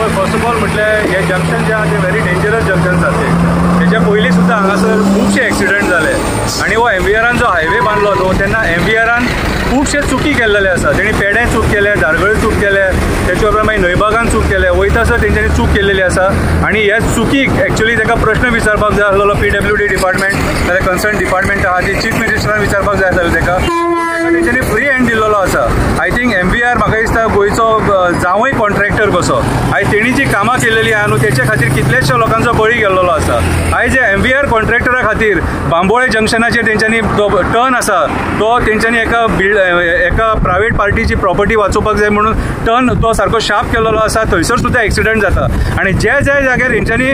First of all म्हटल्यार हे junction J आहा ते व्हेरी डेंजरस जंक्शन जाते। तेच्या पयलीं सुद्दां हांगासर खुबशे एक्सिडेंट जाले आनी हो MVRन जो हायवे बांदलो न्हू तेन्ना MVRन खूबशे चुकी केल्लेले आसा। तेणी पेडे चूक केले, धारगळे चूक केले, त्याच्या उपरांत मागीर नयबागान चूक केले, वयतासर तेंच्यांनी चूक केल्लेली आसा आनी हे चुकीक एक्चुअली ताका प्रश्न विचारपाक जाय आसलो PWD डिपार्टमेंट नाल्यार कन्सर्न डिपार्टमेंट आहा ती चीफ मिनिस्टरान विचारपाक जाय आसलें ताका तेंच्यांनी फ्री हँड दिल्लो आसा। आय थिंक MVR म्हाका दिसता गोंयचो जावंय कॉन्ट्रॅक्टर कसो आयज तेणी जी कामां केल्लेली आहा न्हू तेच्या खातीर कितलेशे लोकांचो बळी गेल्लो आसा। आयज जे MVR कॉन्ट्रॅक्टरा खातीर बांबोळे जंक्शनाचेर तेंच्यांनी जो टर्न आसा तो तेंच्यांनी एका प्रायवेट पार्टीची प्रॉपर्टी वाचोवपाक जाय म्हणून टर्न तो सारको शार्प केल्लो आसा, थंयसर सुद्दां एक्सिडंट जाता आनी ज्या जाग्यार तेंच्यांनी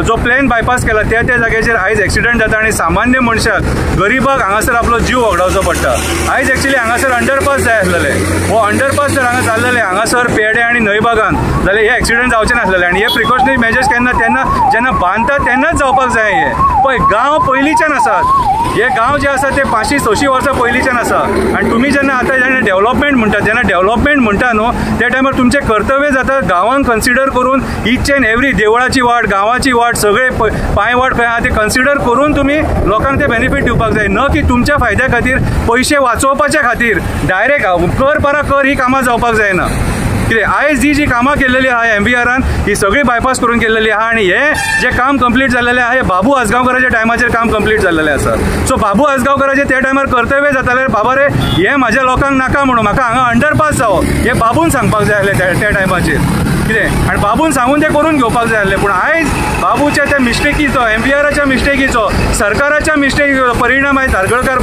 जो प्लॅन बायपास केला त्या जाग्याचेर आयज एक्सिडंट जाता आनी सामान्य मनशाक गरीबाक हांगासर आपलो जीव वगडावचो पडटा। आयज एक्चुअली हांगासर अंडरपास जाय आसलेले, हो अंडरपास जर हांगा जाल्लेले हांगासर पेडे आनी नयबागान जाल्यार हे एक्सिडंट जावचे नासलेले आनी हे प्रिकॉशनरी मेजर्स तेन्ना जेन्ना बांदता तेन्नाच जावपाक जाय। हे पळय गांव पयलींच्यान आसात, हे गांव जे आसा ते 500-600 वर्सां पयलींच्यान आसा आनी तुमी जेन्ना आतां डेव्हलपमेंट म्हणटा न्हू त्या टायमार तुमचें कर्तव्य जाता गांवांक कन्सिडर करून ईच एंड एवरी देवळाची वाट, गांवाची वाट, सगळे पांय वाट खंय आहा ते कन्सिडर करून तुमी लोकांक ते बेनिफीट दिवपाक जाय, न की तुमच्या फायद्या खातीर पयशे वाचोवपाच्या खातीर डायरेक्ट कर ही कामां जावपाक जायना। कितें आयज जी कामां केल्लेली आहा MVRन ही सगळी बायपास करून केल्लेली आहा आनी हे जे काम कंप्लीट जाल्लेले आहा हे बाबू आसगांवकाराच्या टायमाचेर काम कंप्लीट जाल्लेले आसा। सो बाबू आसगांवकाराचे त्या टायमार कर्तव्य जाताले बाबा रे हे म्हाज्या लोकांक नाका म्हणून म्हाका हांगा अंडरपास जावो हे बाबून सांगपाक जाय आसलें त्या टायमाचेर कितें आनी बाबून सांगून ते करून घेवपाक जाय आसलें। पूण आयज बाबूच्या त्या मिस्टेकीचो MVRच्या मिस्टेकीचो सरकाराच्या मिस्टेकीचो परिणाम आयज धारगळकार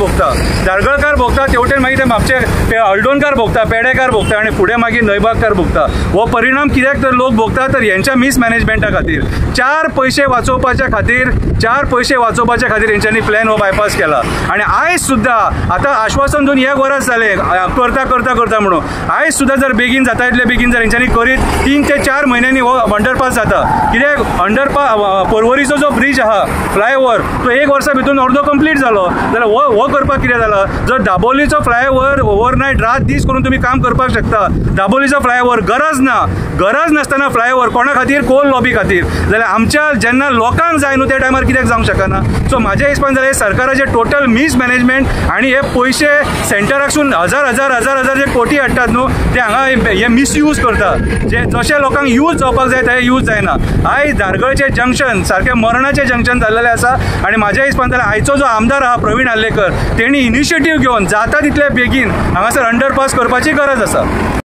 भोगता तेवटेन मागीर ते म्हापशे हळदोणकार भोगता, पेडेकार भोगता आनी फुडें मागीर नयबागकार भोगता। हो परिणाम कित्याक तर लोक भोगता तर हेंच्या मिसमॅनेजमेंटा खातीर, चार पयशे वाचोवपाच्या खातीर हेंच्यांनी प्लॅन हो बायपास केला आनी आयज सुद्दां आतां आश्वासन दिवन 1 वर्स जालें करता म्हणून आयज सुद्दां जर बेगीन जाता इतले बेगीन जर हेंच्यांनी करीत 3 ते 4 म्हयन्यांनी हो अंडरपास जाता। कित्याक पर्वरीचो जो ब्रिज आहा फ्लायओव्हर तो 1 वर्सा भितर अर्दो कंप्लीट जालो जाल्यार हो करपाक कितें जालां जर दाबोलीचो फ्लायओव्हर ओवरनायट रात दीस करून तुमी काम करपाक शकता, दाबोलीचो फ्लायओव्हर गरज नासतना फ्लायओव्हर कोणा खातीर कोल लॉबी खातीर जाल्यार आमच्या जेन्ना लोकांक जाय न्हू त्या टायमार कित्याक जावंक शकना। सो म्हाज्या हिसपान जाल्यार सरकाराचे टोटल मिसमॅनेजमेंट आनी हे पयशे सेंटराकसून हजार जे कोटी हाडटात न्हू ते हांगा हे मिसयूज करतात, जे जशे लोकांक यूज जावपाक जाय ते यूज जायना। आयज धारगळचें जंक्शन सारकें मरणाचें जंक्शन जाल्लेलें आसा आनी म्हाज्या हिसपान जाल्यार आयचो जो आमदार आहा प्रवीण आल्लेकर तेणी इनिशिएटीव घेवन जाता तितले बेगीन हांगासर अंडरपास करपाची गरज आसा।